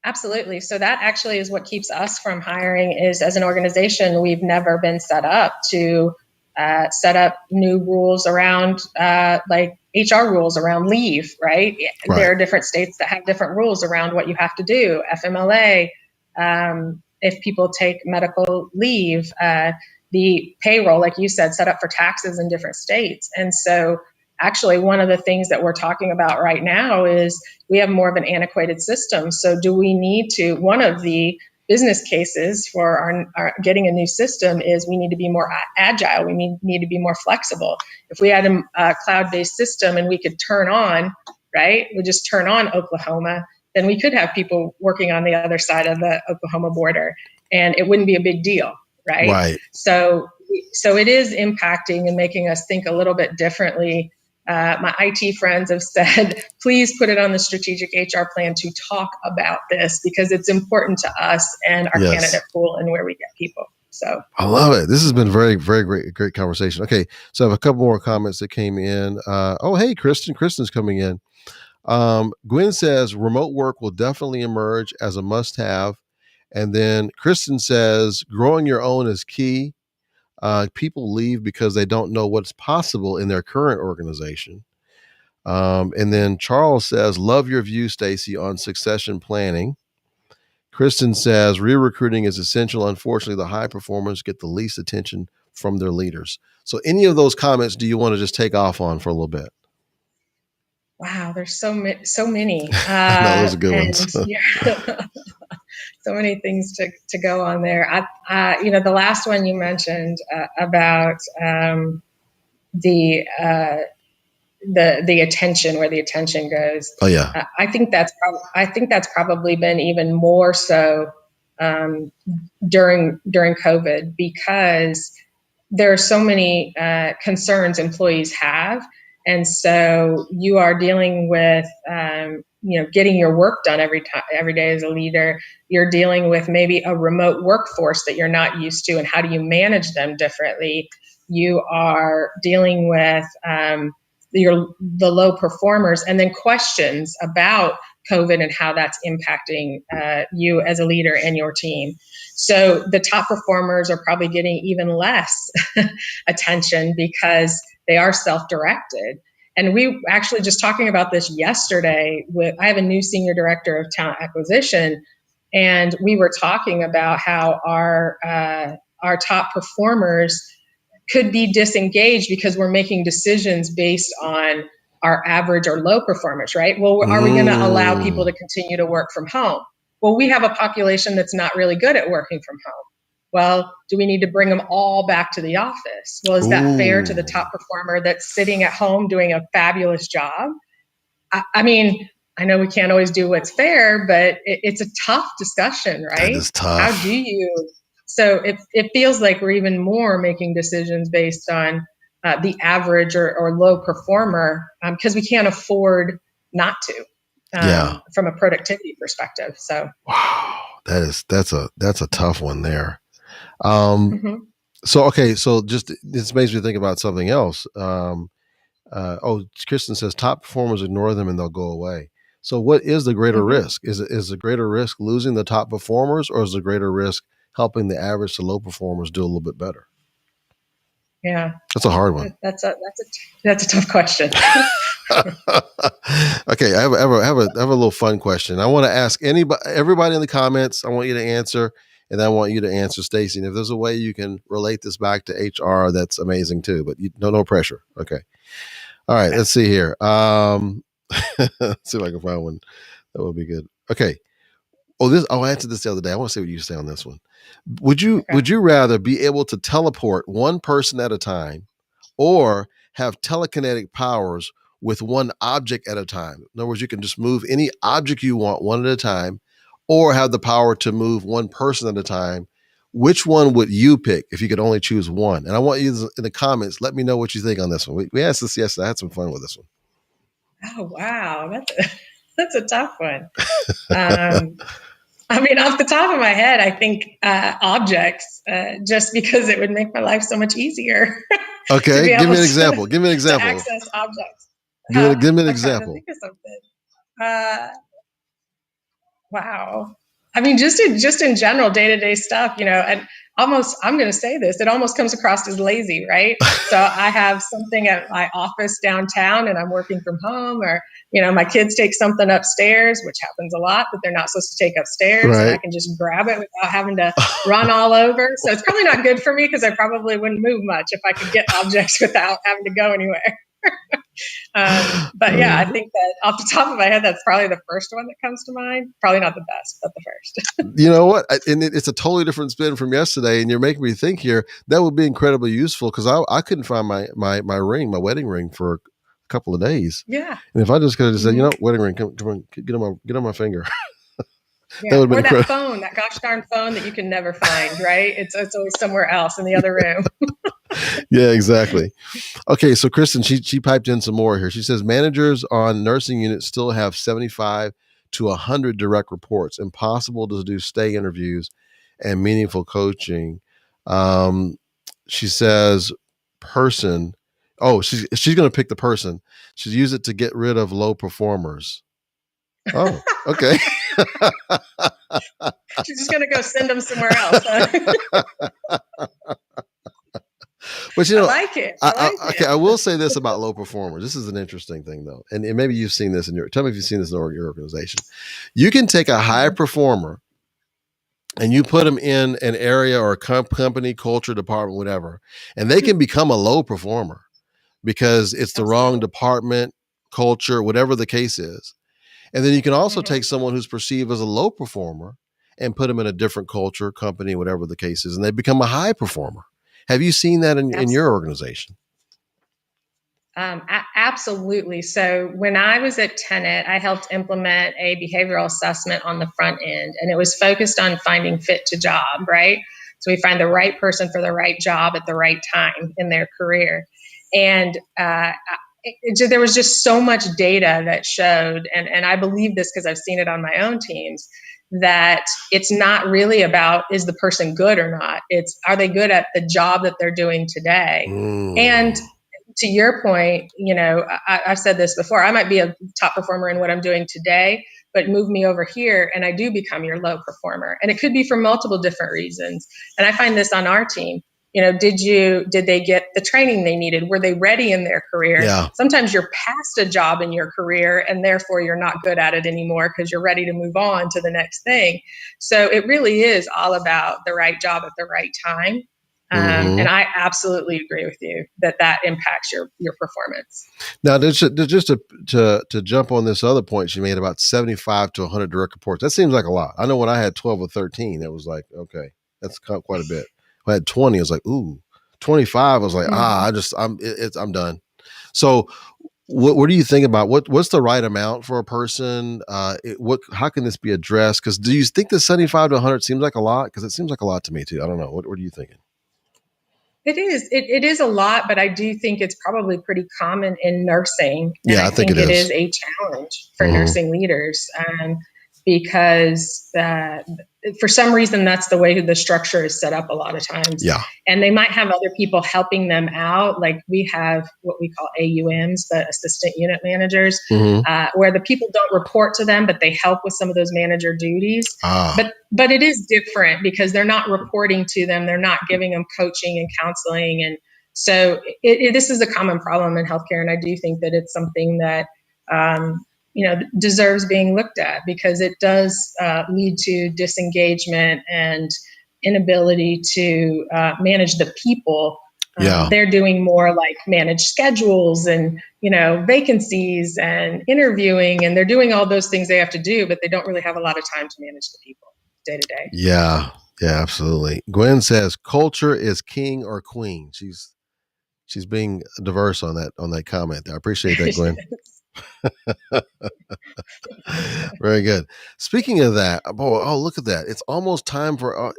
Absolutely. So that actually is what keeps us from hiring. Is as an organization, we've never been set up to set up new rules around like HR rules around leave, right? There are different states that have different rules around what you have to do. FMLA, if people take medical leave, the payroll, like you said, set up for taxes in different states. And so actually one of the things that we're talking about right now is we have more of an antiquated system. So do we need to, one of the business cases for our getting a new system is we need to be more agile. We need to be more flexible. If we had a cloud-based system and we could turn on, right, we just turn on Oklahoma, then we could have people working on the other side of the Oklahoma border and it wouldn't be a big deal, right? So it is impacting and making us think a little bit differently. My IT friends have said, please put it on the strategic HR plan to talk about this because it's important to us and our candidate pool and where we get people. So I love it. This has been very, very great conversation. Okay. So I have a couple more comments that came in. Hey, Kristen's coming in. Gwen says remote work will definitely emerge as a must-have. And then Kristen says growing your own is key. People leave because they don't know what's possible in their current organization. And then Charles says, love your view, Stacy, on succession planning. Kristen says, re-recruiting is essential. Unfortunately, the high performers get the least attention from their leaders. So any of those comments do you want to just take off on for a little bit? Wow, there's so many. Those are good ones. So many things to go on there. The last one you mentioned about the attention, where the attention goes. Oh yeah. I think that's probably been even more so during COVID because there are so many concerns employees have. And so you are dealing with, getting your work done every day as a leader. You're dealing with maybe a remote workforce that you're not used to, and how do you manage them differently? you are dealing with the low performers, and then questions about COVID and how that's impacting you as a leader and your team. So the top performers are probably getting even less attention because they are self-directed. And we actually just talking about this yesterday I have a new senior director of talent acquisition, and we were talking about how our top performers could be disengaged because we're making decisions based on our average or low performers, right? Well, are we going to allow people to continue to work from home? Well, we have a population that's not really good at working from home. Well, do we need to bring them all back to the office? Well, is that fair to the top performer that's sitting at home doing a fabulous job? I mean, I know we can't always do what's fair, but it's a tough discussion, right? That is tough. How do you? So it feels like we're even more making decisions based on the average or low performer because we can't afford not to from a productivity perspective. So wow, that's a tough one there. So okay, so just this makes me think about something else. Kristen says top performers ignore them and they'll go away. So what is the greater risk? Is the greater risk losing the top performers, or is the greater risk helping the average to low performers do a little bit better? Yeah, that's a hard one. That's a tough question. Okay, I have a little fun question. I want to ask everybody in the comments. I want you to answer, and I want you to answer, Stacy. And if there's a way you can relate this back to HR, that's amazing too. But no pressure. Okay. All right. Let's see here. Let's see if I can find one that would be good. Okay. I answered this the other day. I want to see what you say on this one. Would you rather be able to teleport one person at a time, or have telekinetic powers with one object at a time? In other words, you can just move any object you want one at a time, or have the power to move one person at a time. Which one would you pick if you could only choose one? And I want you in the comments, let me know what you think on this one. We asked this yesterday. I had some fun with this one. Oh, wow. That's a tough one. I mean, off the top of my head, I think objects, just because it would make my life so much easier. Okay, give me an example. Give me an example. To access objects. Give me an example. Think of something. Wow. I mean, just in general, day-to-day stuff, and almost, I'm going to say this, it almost comes across as lazy, right? So I have something at my office downtown and I'm working from home, or, my kids take something upstairs, which happens a lot, that they're not supposed to take upstairs. Right. And I can just grab it without having to run all over. So it's probably not good for me because I probably wouldn't move much if I could get objects without having to go anywhere. But yeah, I think that off the top of my head, that's probably the first one that comes to mind. Probably not the best, but the first. You know what? And it's a totally different spin from yesterday. And you're making me think here. That would be incredibly useful because I couldn't find my ring, my wedding ring, for a couple of days. Yeah. And if I just could have said, wedding ring, come on, get on my finger. Yeah. That that phone, that gosh darn phone that you can never find, right? It's always somewhere else in the other room. Yeah, exactly. Okay, so Kristen, she piped in some more here. She says managers on nursing units still have 75 to 100 direct reports. Impossible to do stay interviews and meaningful coaching. She says person. Oh, she's going to pick the person. She's used it to get rid of low performers. Oh, okay. She's just going to go send them somewhere else. But I like it. Okay, I will say this about low performers. This is an interesting thing, though, and maybe you've seen this tell me if you've seen this in your organization. You can take a high performer and you put them in an area or a company, culture, department, whatever, and they can become a low performer because it's the wrong department, culture, whatever the case is. And then you can also take someone who's perceived as a low performer and put them in a different culture, company, whatever the case is, and they become a high performer. Have you seen that in your organization? Absolutely. So when I was at Tenet, I helped implement a behavioral assessment on the front end, and it was focused on finding fit to job, right? So we find the right person for the right job at the right time in their career. And there was just so much data that showed, and I believe this because I've seen it on my own teams, that it's not really about, is the person good or not? It's, are they good at the job that they're doing today? And to your point, I've said this before, I might be a top performer in what I'm doing today, but move me over here and I do become your low performer. And it could be for multiple different reasons. And I find this on our team. Did they get the training they needed? Were they ready in their career? Yeah. Sometimes you're past a job in your career and therefore you're not good at it anymore because you're ready to move on to the next thing. So it really is all about the right job at the right time. And I absolutely agree with you that impacts your performance. Now, just to jump on this other point she made about 75 to 100 direct reports, that seems like a lot. I know when I had 12 or 13, it was like, okay, that's quite a bit. When I had 20, it was like, ooh. 25, I was like, I'm done. So, what do you think about what's the right amount for a person? How can this be addressed? Because do you think the 75 to 100 seems like a lot? Because it seems like a lot to me too. I don't know. What are you thinking? It is. It is a lot, but I do think it's probably pretty common in nursing. And I think it is a challenge for nursing leaders because for some reason that's the way the structure is set up a lot of times. Yeah. And they might have other people helping them out. Like we have what we call AUMs, but assistant unit managers, where the people don't report to them, but they help with some of those manager duties. But it is different because they're not reporting to them. They're not giving them coaching and counseling. And so this is a common problem in healthcare. And I do think that it's something that, deserves being looked at because it does lead to disengagement and inability to manage the people. They're doing more like manage schedules and, vacancies and interviewing, and they're doing all those things they have to do, but they don't really have a lot of time to manage the people day to day. Yeah, absolutely. Gwen says culture is king or queen. She's being diverse on that comment. I appreciate that, Gwen. Very good. Speaking of that, look at that! It's almost time for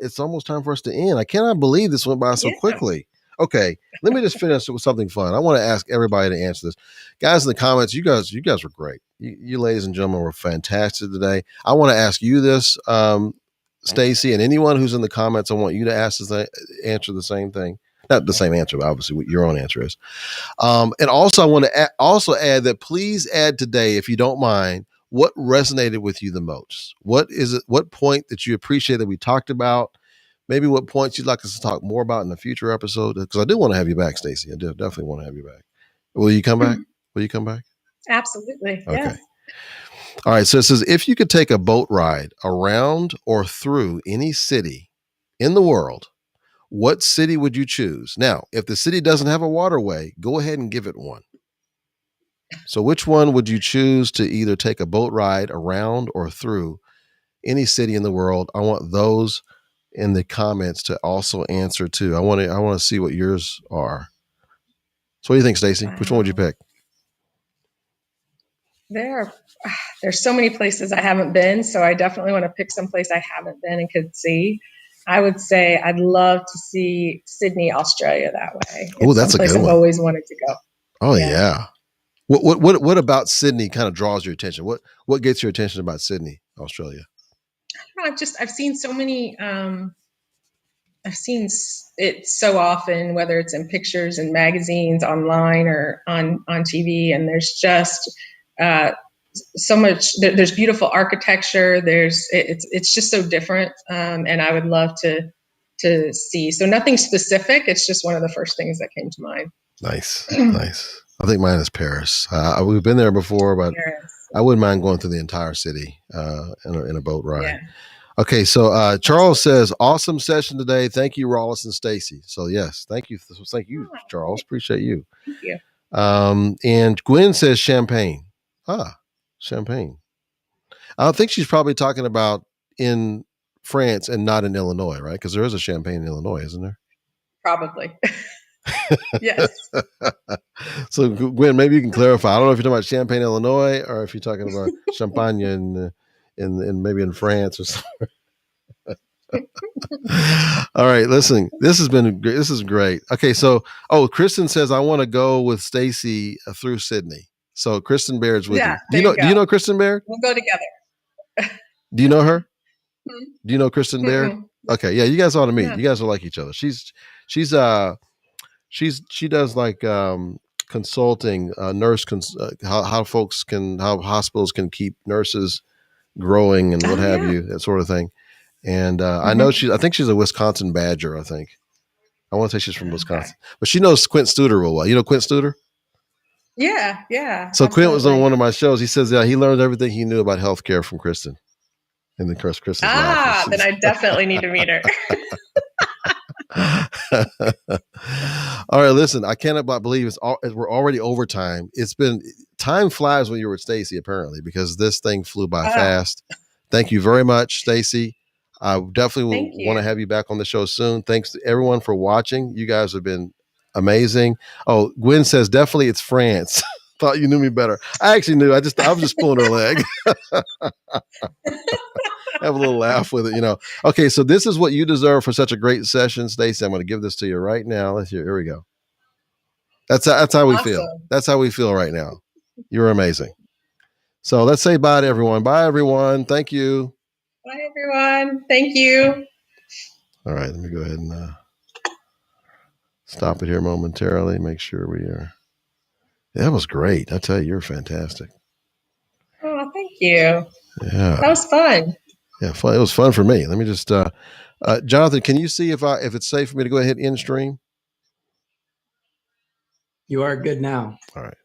us to end. I cannot believe this went by so quickly. Okay, let me just finish with something fun. I want to ask everybody to answer this, guys. In the comments, you guys were great. You ladies and gentlemen were fantastic today. I want to ask you this, Stacy, and anyone who's in the comments. I want you to answer the same thing. Not the same answer, but obviously what your own answer is. And also, I want to add that please add today, if you don't mind, what resonated with you the most. What is it? What point that you appreciate that we talked about? Maybe what points you'd like us to talk more about in a future episode? Because I do want to have you back, Stacy. I do definitely want to have you back. Will you come back? Will you come back? Absolutely. Okay. Yes. All right. So it says, if you could take a boat ride around or through any city in the world, what city would you choose? Now, if the city doesn't have a waterway, go ahead and give it one. So which one would you choose to either take a boat ride around or through any city in the world? I want those in the comments to also answer too. I want to see what yours are. So what do you think, Stacy? Which one would you pick? There's so many places I haven't been, so I definitely want to pick some place I haven't been and could see. I would say I'd love to see Sydney, Australia that way. Oh, that's a good one. I've always wanted to go. Oh yeah. What about Sydney kind of draws your attention? What gets your attention about Sydney, Australia? I've seen so many. I've seen it so often, whether it's in pictures and magazines, online or on TV, and there's just so much. There's beautiful architecture. It's just so different, and I would love to see. So nothing specific. It's just one of the first things that came to mind. Nice, nice. I think mine is Paris. We've been there before, but Paris. I wouldn't mind going through the entire city in a boat ride. Yeah. Okay, so Charles says, awesome session today. Thank you, Rollis and Stacy. So yes, thank you, Charles. Appreciate you. Thank you. And Gwen says champagne. Champagne. I think she's probably talking about in France and not in Illinois, right? Because there is a champagne in Illinois, isn't there? Probably. Yes. So Gwen, maybe you can clarify. I don't know if you're talking about Champaign, Illinois, or if you're talking about Champagne in maybe in France or something. All right, listen. This is great. Okay, so Kristen says I want to go with Stacy through Sydney. So Kristen Baird's with you. Do you know Kristen Baird? We'll go together. Do you know her? Do you know Kristen Baird? Mm-mm. Okay, yeah, you guys ought to meet. Yeah. You guys will like each other. She's she does like consulting, how folks can, how hospitals can keep nurses growing and what Oh have yeah. you, that sort of thing. And Mm-hmm. I think she's a Wisconsin Badger. I want to say she's from Wisconsin, but she knows Quint Studer real well. You know Quint Studer? Yeah, yeah, So Quint was on absolutely. one of my shows. He says, yeah, he learned everything he knew about healthcare from Kristen. And then Kristen's laughing. Then I definitely need to meet her. All right, listen, I cannot believe we're already over time. Time flies when you're with Stacy, apparently, because this thing flew by fast. Thank you very much, Stacy. I definitely will want to have you back on the show soon. Thanks to everyone for watching. You guys have been amazing. Oh, Gwen says definitely it's France. Thought you knew me better. I actually knew. I was just pulling her leg. Have a little laugh with it, Okay, so this is what you deserve for such a great session, Stacey. I'm going to give this to you right now. Here we go. That's how we feel. That's how we feel right now. You're amazing. So let's say bye to everyone. Bye, everyone. Thank you. Bye, everyone. Thank you. All right, let me go ahead and stop it here momentarily. Make sure we are. That was great. I tell you, you're fantastic. Oh, thank you. Yeah, that was fun. Yeah, fun. It was fun for me. Let me just, Jonathan, can you see if it's safe for me to go ahead and end stream? You are good now. All right.